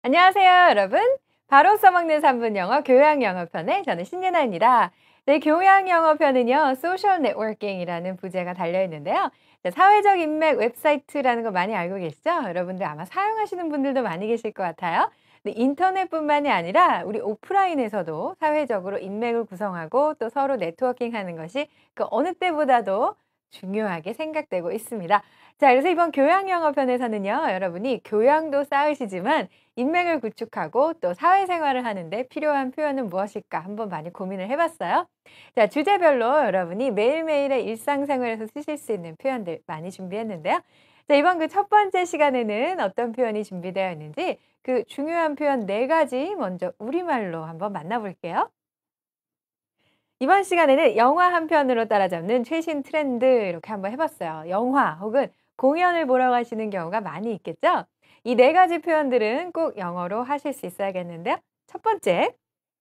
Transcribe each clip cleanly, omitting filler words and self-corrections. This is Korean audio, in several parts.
안녕하세요, 여러분. 바로 써먹는 3분 영어 교양 영어편의 저는 신예나입니다. 네, 교양 영어편은요, 소셜 네트워킹이라는 부제가 달려 있는데요. 자, 사회적 인맥 웹사이트라는 거 많이 알고 계시죠? 여러분들 아마 사용하시는 분들도 많이 계실 것 같아요. 근데 인터넷뿐만이 아니라 우리 오프라인에서도 사회적으로 인맥을 구성하고 또 서로 네트워킹하는 것이 그 어느 때보다도 중요하게 생각되고 있습니다. 자, 그래서 이번 교양 영어편에서는요, 여러분이 교양도 쌓으시지만 인맥을 구축하고 또 사회생활을 하는데 필요한 표현은 무엇일까 한번 많이 고민을 해봤어요. 자, 주제별로 여러분이 매일매일의 일상생활에서 쓰실 수 있는 표현들 많이 준비했는데요. 자, 이번 그 첫 번째 시간에는 어떤 표현이 준비되어 있는지 그 중요한 표현 4가지 먼저 우리말로 한번 만나볼게요. 이번 시간에는 영화 한 편으로 따라잡는 최신 트렌드 이렇게 한번 해봤어요. 영화 혹은 공연을 보러 가시는 경우가 많이 있겠죠? 이 4가지 표현들은 꼭 영어로 하실 수 있어야겠는데요. 첫 번째,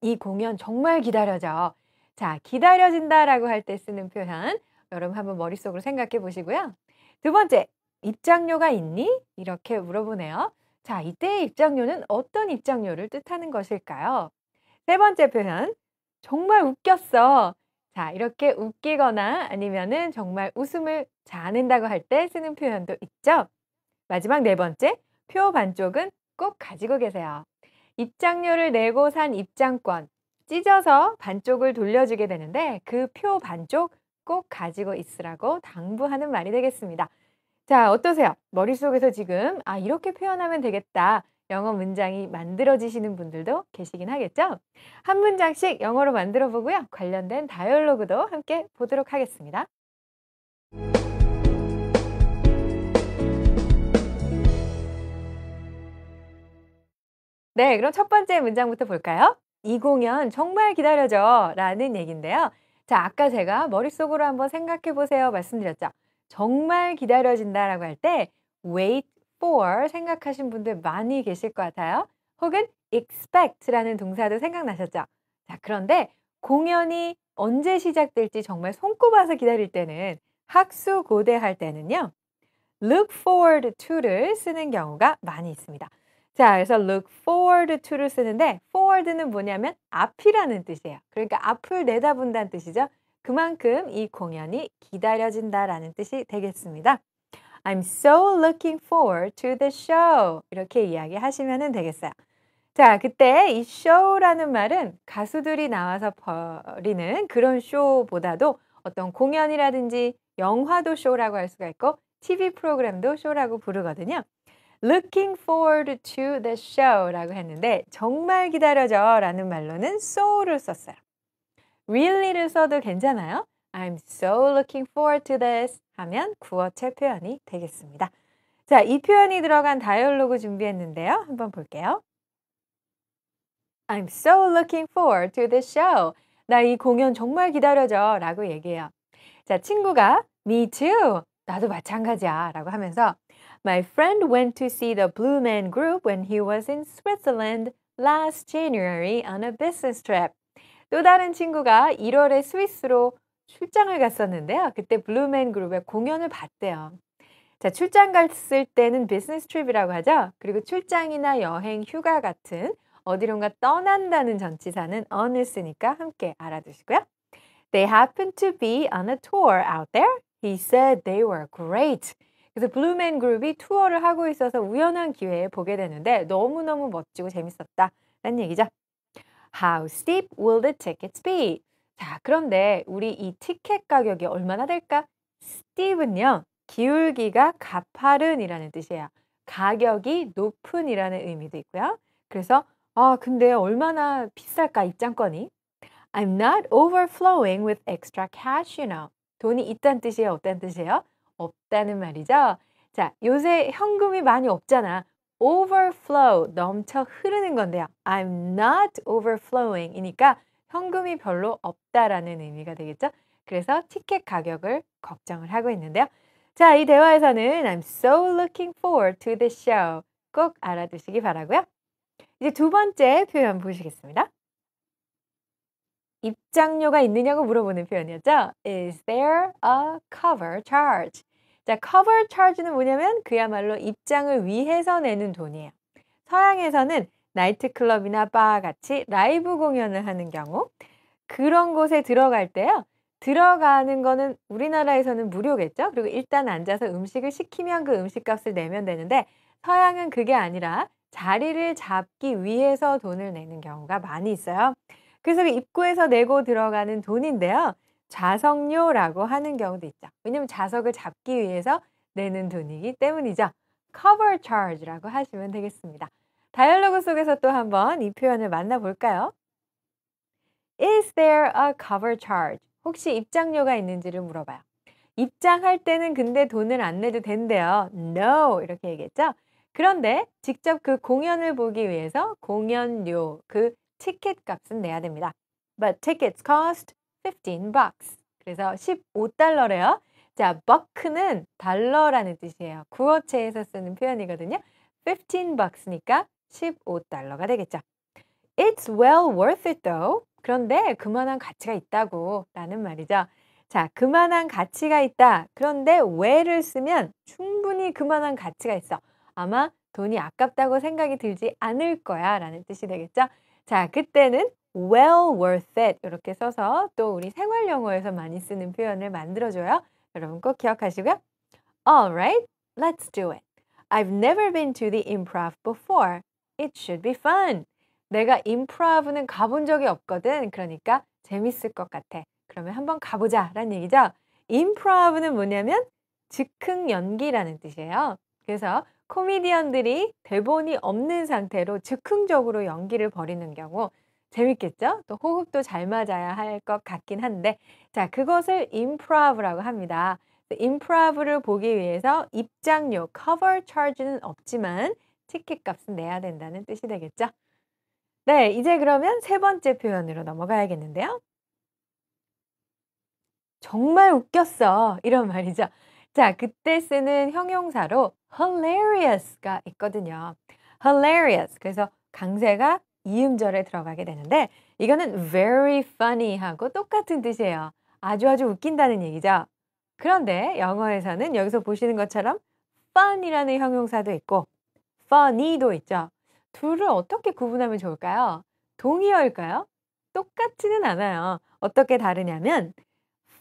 이 공연 정말 기다려져. 자, 기다려진다라고 할 때 쓰는 표현 여러분 한번 머릿속으로 생각해 보시고요. 두 번째, 입장료가 있니? 이렇게 물어보네요. 자, 이때의 입장료는 어떤 입장료를 뜻하는 것일까요? 세 번째 표현, 정말 웃겼어. 자, 이렇게 웃기거나 아니면은 정말 웃음을 자아낸다고 할 때 쓰는 표현도 있죠. 마지막 네 번째, 표 반쪽은 꼭 가지고 계세요. 입장료를 내고 산 입장권, 찢어서 반쪽을 돌려주게 되는데 그 표 반쪽 꼭 가지고 있으라고 당부하는 말이 되겠습니다. 자, 어떠세요? 머릿속에서 지금 '아 이렇게 표현하면 되겠다.' 영어 문장이 만들어지시는 분들도 계시긴 하겠죠? 한 문장씩 영어로 만들어 보고요. 관련된 다이얼로그도 함께 보도록 하겠습니다. 네, 그럼 첫 번째 문장부터 볼까요? "이 공연 정말 기다려져." 라는 얘기인데요. 자, 아까 제가 "머릿속으로 한번 생각해 보세요." 말씀드렸죠. 정말 기다려진다라고 할 때 wait for 생각하신 분들 많이 계실 것 같아요. 혹은 expect라는 동사도 생각나셨죠? 자, 그런데 공연이 언제 시작될지 정말 손꼽아서 기다릴 때는 학수고대할 때는요. look forward to를 쓰는 경우가 많이 있습니다. 자, 그래서 look forward to를 쓰는데 forward는 뭐냐면 앞이라는 뜻이에요. 그러니까 앞을 내다본다는 뜻이죠. 그만큼 이 공연이 기다려진다라는 뜻이 되겠습니다. I'm so looking forward to the show. 이렇게 이야기하시면 되겠어요. 자, 그때 이 show라는 말은 가수들이 나와서 벌이는 그런 쇼보다도 어떤 공연이라든지 영화도 쇼라고 할 수가 있고 TV 프로그램도 쇼라고 부르거든요. Looking forward to the show라고 했는데 정말 기다려져 라는 말로는 so를 썼어요. really를 써도 괜찮아요. I'm so looking forward to this 하면 구어체 표현이 되겠습니다. 자, 이 표현이 들어간 다이얼로그 준비했는데요. 한번 볼게요. I'm so looking forward to the show. 나 이 공연 정말 기다려져 라고 얘기해요. 자, 친구가 Me too. 나도 마찬가지야 라고 하면서 My friend went to see the Blue Man Group when he was in Switzerland last January on a business trip. 또 다른 친구가 1월에 스위스로 출장을 갔었는데요. 그때 블루맨 그룹의 공연을 봤대요. 자, 출장 갔을 때는 비즈니스 트립이라고 하죠. 그리고 출장이나 여행, 휴가 같은 어디론가 떠난다는 전치사는 on을 쓰니까 함께 알아두시고요. They happened to be on a tour out there. He said they were great. 그래서 블루맨 그룹이 투어를 하고 있어서 우연한 기회에 보게 되는데 너무너무 멋지고 재밌었다라는 얘기죠. How steep will the tickets be? 자, 그런데 우리 이 티켓 가격이 얼마나 될까? steep은요. 기울기가 가파른이라는 뜻이에요. 가격이 높은이라는 의미도 있고요. 그래서 근데 얼마나 비쌀까 입장권이? I'm not overflowing with extra cash, you know. 돈이 있다는 뜻이에요? 없다는 뜻이에요? 없다는 말이죠. 자, 요새 현금이 많이 없잖아. overflow, 넘쳐 흐르는 건데요. I'm not overflowing 이니까 현금이 별로 없다라는 의미가 되겠죠. 그래서 티켓 가격을 걱정을 하고 있는데요. 자, 이 대화에서는 I'm so looking forward to the show. 꼭 알아두시기 바라고요. 이제 두 번째 표현 보시겠습니다. 입장료가 있느냐고 물어보는 표현이었죠. Is there a cover charge? 자, cover charge는 뭐냐면 그야말로 입장을 위해서 내는 돈이에요. 서양에서는 나이트클럽이나 바 같이 라이브 공연을 하는 경우 그런 곳에 들어갈 때요. 들어가는 거는 우리나라에서는 무료겠죠. 그리고 일단 앉아서 음식을 시키면 그 음식값을 내면 되는데 서양은 그게 아니라 자리를 잡기 위해서 돈을 내는 경우가 많이 있어요. 그래서 그 입구에서 내고 들어가는 돈인데요. 좌석료라고 하는 경우도 있죠. 왜냐면 좌석을 잡기 위해서 내는 돈이기 때문이죠. cover charge라고 하시면 되겠습니다. 다이얼로그 속에서 또 한번 이 표현을 만나볼까요? Is there a cover charge? 혹시 입장료가 있는지를 물어봐요. 입장할 때는 근데 돈을 안 내도 된대요. No 이렇게 얘기했죠. 그런데 직접 그 공연을 보기 위해서 공연료, 그 티켓 값은 내야 됩니다. But tickets cost 15 bucks. 그래서 15달러래요. 자, buck는 달러라는 뜻이에요. 구어체에서 쓰는 표현이거든요. 15 bucks니까 15달러가 되겠죠. It's well worth it though. 그런데 그만한 가치가 있다고 라는 말이죠. 자, 그만한 가치가 있다. 그런데 where를 쓰면 충분히 그만한 가치가 있어. 아마 돈이 아깝다고 생각이 들지 않을 거야 라는 뜻이 되겠죠. 자, 그때는 well worth it 이렇게 써서 또 우리 생활 영어에서 많이 쓰는 표현을 만들어줘요. 여러분 꼭 기억하시고요. Alright, let's do it. I've never been to the improv before. It should be fun. 내가 임프로브는 가본 적이 없거든. 그러니까 재밌을 것 같아. 그러면 한번 가보자 라는 얘기죠. 임프로브는 뭐냐면 즉흥 연기라는 뜻이에요. 그래서 코미디언들이 대본이 없는 상태로 즉흥적으로 연기를 벌이는 경우 재밌겠죠? 또 호흡도 잘 맞아야 할 것 같긴 한데 자, 그것을 임프로브라고 합니다. 임프로브를 보기 위해서 입장료, cover charge는 없지만 티켓 값은 내야 된다는 뜻이 되겠죠? 네, 이제 그러면 세 번째 표현으로 넘어가야겠는데요. 정말 웃겼어. 이런 말이죠. 자, 그때 쓰는 형용사로 hilarious가 있거든요. hilarious. 그래서 강세가 이음절에 들어가게 되는데 이거는 very funny 하고 똑같은 뜻이에요. 아주 웃긴다는 얘기죠. 그런데 영어에서는 여기서 보시는 것처럼 fun이라는 형용사도 있고 funny도 있죠. 둘을 어떻게 구분하면 좋을까요? 동의어일까요? 똑같지는 않아요. 어떻게 다르냐면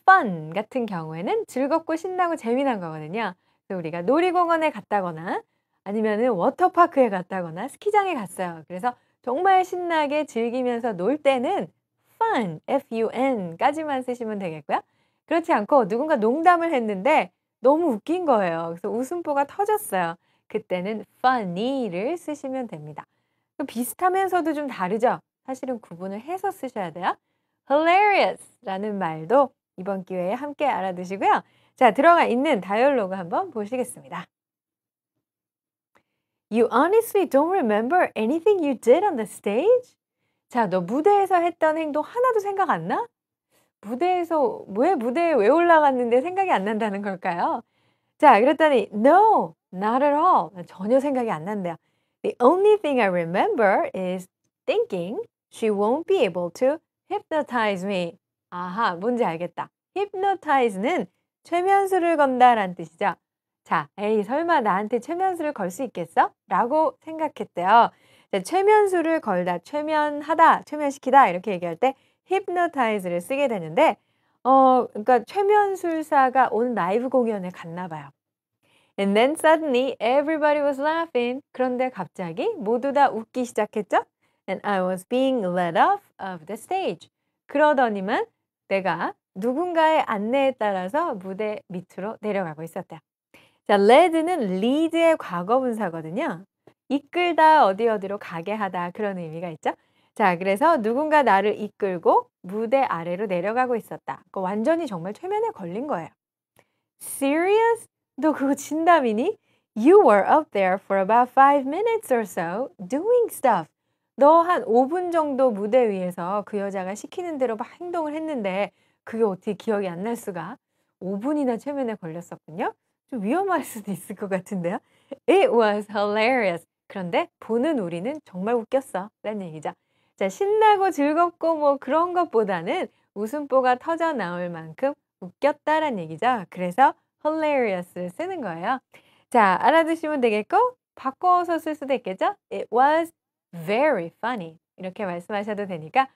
fun 같은 경우에는 즐겁고 신나고 재미난 거거든요. 그래서 우리가 놀이공원에 갔다거나 아니면은 워터파크에 갔다거나 스키장에 갔어요. 그래서 정말 신나게 즐기면서 놀 때는 fun, F-U-N까지만 쓰시면 되겠고요. 그렇지 않고 누군가 농담을 했는데 너무 웃긴 거예요. 그래서 웃음보가 터졌어요. 그때는 funny를 쓰시면 됩니다. 비슷하면서도 좀 다르죠? 사실은 구분을 해서 쓰셔야 돼요. hilarious라는 말도 이번 기회에 함께 알아두시고요. 자, 들어가 있는 다이얼로그 한번 보시겠습니다. You honestly don't remember anything you did on the stage? 자, 너 무대에서 했던 행동 하나도 생각 안 나? 무대에서 왜 무대에 왜 올라갔는데 생각이 안 난다는 걸까요? 자, 그랬더니 No, not at all. 전혀 생각이 안 난대요. The only thing I remember is thinking she won't be able to hypnotize me. 아하, 뭔지 알겠다. hypnotize는 최면수를 건다라는 뜻이죠. 자, 에이 설마 나한테 최면수를 걸 수 있겠어? 라고 생각했대요. 자, 최면수를 걸다, 최면하다, 최면시키다 이렇게 얘기할 때 hypnotize를 쓰게 되는데 그러니까 최면술사가 온 라이브 공연에 갔나 봐요. And then suddenly everybody was laughing. 그런데 갑자기 모두 다 웃기 시작했죠? And I was being led off of the stage. 그러더니만 내가 누군가의 안내에 따라서 무대 밑으로 내려가고 있었대요. 자, led는 lead의 과거분사거든요. 이끌다, 어디로 가게 하다 그런 의미가 있죠. 자, 그래서 누군가 나를 이끌고 무대 아래로 내려가고 있었다. 그거 완전히 정말 최면에 걸린 거예요. Serious? 너 그거 진담이니? You were up there for about 5 minutes or so doing stuff. 너 한 5분 정도 무대 위에서 그 여자가 시키는 대로 막 행동을 했는데 그게 어떻게 기억이 안 날 수가? 5분이나 최면에 걸렸었군요. 좀 위험할 수도 있을 것 같은데요. It was hilarious. 그런데 보는 우리는 정말 웃겼어 라는 얘기죠. 자, 신나고 즐겁고 뭐 그런 것보다는 웃음보가 터져 나올 만큼 웃겼다라는 얘기죠. 그래서 hilarious를 쓰는 거예요. 자, 알아두시면 되겠고 바꿔서 쓸 수도 있겠죠? It was very funny. 이렇게 말씀하셔도 되니까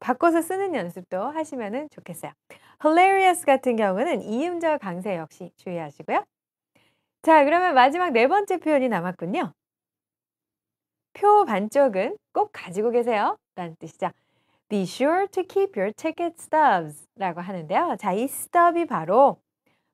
바꿔서 쓰는 연습도 하시면 좋겠어요. hilarious 같은 경우는 이음절 강세 역시 주의하시고요. 자, 그러면 마지막 네 번째 표현이 남았군요. 표 반쪽은 꼭 가지고 계세요 라는 뜻이죠. Be sure to keep your ticket stubs 라고 하는데요. 자, 이 stub이 바로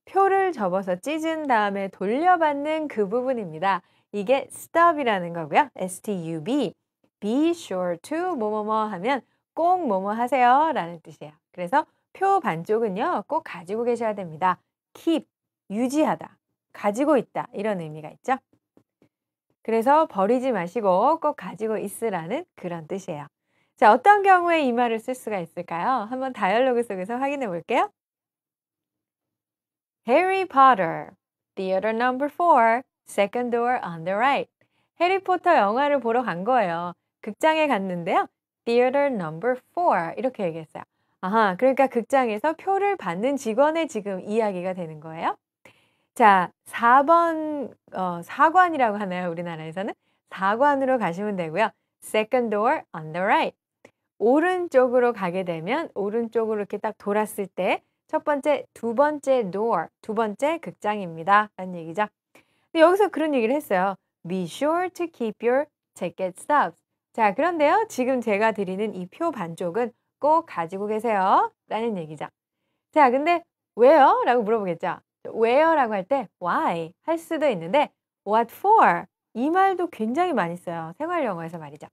표를 접어서 찢은 다음에 돌려받는 그 부분입니다. 이게 stub이라는 거고요. stub. Be sure to 뭐뭐뭐 하면 꼭 뭐뭐 하세요 라는 뜻이에요. 그래서 표 반쪽은요, 꼭 가지고 계셔야 됩니다. keep, 유지하다, 가지고 있다 이런 의미가 있죠. 그래서 버리지 마시고 꼭 가지고 있으라는 그런 뜻이에요. 자, 어떤 경우에 이 말을 쓸 수가 있을까요? 한번 다이얼로그 속에서 확인해 볼게요. Harry Potter, theater number 4, second door on the right. 해리포터 영화를 보러 간 거예요. 극장에 갔는데요. theater number 4 이렇게 얘기했어요. 아하, 그러니까 극장에서 표를 받는 직원의 지금 이야기가 되는 거예요. 자, 4번 사관이라고 하나요? 우리나라에서는? 사관으로 가시면 되고요. second door on the right. 오른쪽으로 가게 되면 오른쪽으로 이렇게 딱 돌았을 때 첫 번째, 두 번째 door, 두 번째 극장입니다. 라는 얘기죠. 근데 여기서 그런 얘기를 했어요. Be sure to keep your ticket stubs. 자, 그런데요. 지금 제가 드리는 이 표 반쪽은 꼭 가지고 계세요. 라는 얘기죠. 자, 근데 왜요? 라고 물어보겠죠. 왜요? 라고 할 때 why 할 수도 있는데 what for? 이 말도 굉장히 많이 써요. 생활 영어에서 말이죠.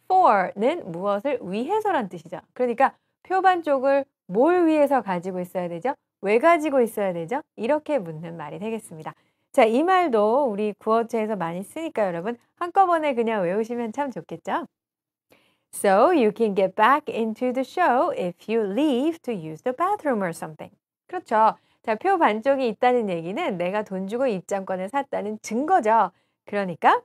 for는 무엇을 위해서란 뜻이죠. 그러니까 표 반쪽을 뭘 위해서 가지고 있어야 되죠? 왜 가지고 있어야 되죠? 이렇게 묻는 말이 되겠습니다. 자, 이 말도 우리 구어체에서 많이 쓰니까 여러분 한꺼번에 그냥 외우시면 참 좋겠죠? So you can get back into the show if you leave to use the bathroom or something. 그렇죠. 자, 표 반쪽이 있다는 얘기는 내가 돈 주고 입장권을 샀다는 증거죠. 그러니까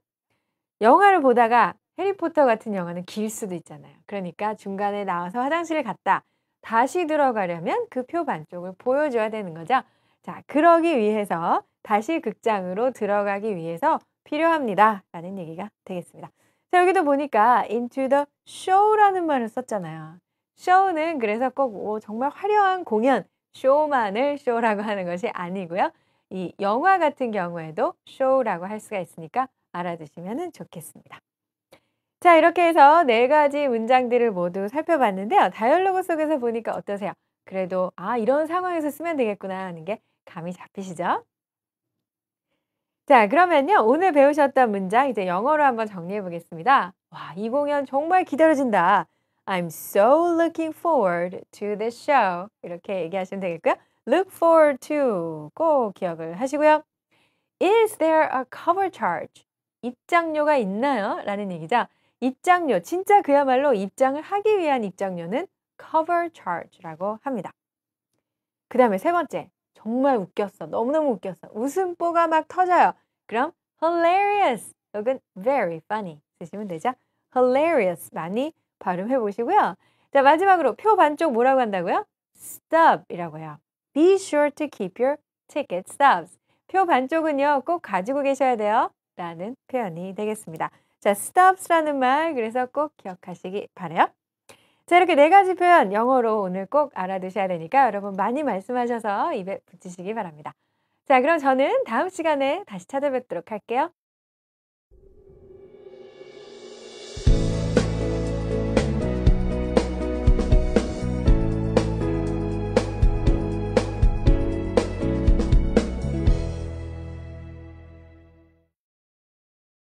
영화를 보다가 해리포터 같은 영화는 길 수도 있잖아요. 그러니까 중간에 나와서 화장실을 갔다. 다시 들어가려면 그 표 반쪽을 보여줘야 되는 거죠. 자, 그러기 위해서 다시 극장으로 들어가기 위해서 필요합니다. 라는 얘기가 되겠습니다. 자, 여기도 보니까 into the show라는 말을 썼잖아요. show는 그래서 꼭 정말 화려한 공연, 쇼만을 show라고 하는 것이 아니고요. 이 영화 같은 경우에도 show라고 할 수가 있으니까 알아두시면 좋겠습니다. 자, 이렇게 해서 네 가지 문장들을 모두 살펴봤는데요. 다이얼로그 속에서 보니까 어떠세요? 그래도 이런 상황에서 쓰면 되겠구나 하는 게 감이 잡히시죠? 자, 그러면요. 오늘 배우셨던 문장 이제 영어로 한번 정리해 보겠습니다. 와, 이 공연 정말 기다려진다. I'm so looking forward to this show. 이렇게 얘기하시면 되겠고요. Look forward to 꼭 기억을 하시고요. Is there a cover charge? 입장료가 있나요? 라는 얘기죠. 입장료, 진짜 그야말로 입장을 하기 위한 입장료는 cover charge라고 합니다. 그 다음에 세 번째, 정말 웃겼어. 너무너무 웃겼어. 웃음보가 막 터져요. 그럼 hilarious 혹은 very funny 쓰시면 되죠. hilarious 많이 발음해 보시고요. 자, 마지막으로 표 반쪽 뭐라고 한다고요? stub이라고 해요. Be sure to keep your ticket stubs. 표 반쪽은요, 꼭 가지고 계셔야 돼요. 라는 표현이 되겠습니다. 자, stubs라는 말 그래서 꼭 기억하시기 바라요. 자, 이렇게 네 가지 표현 영어로 오늘 꼭 알아두셔야 되니까 여러분 많이 말씀하셔서 입에 붙이시기 바랍니다. 자, 그럼 저는 다음 시간에 다시 찾아뵙도록 할게요.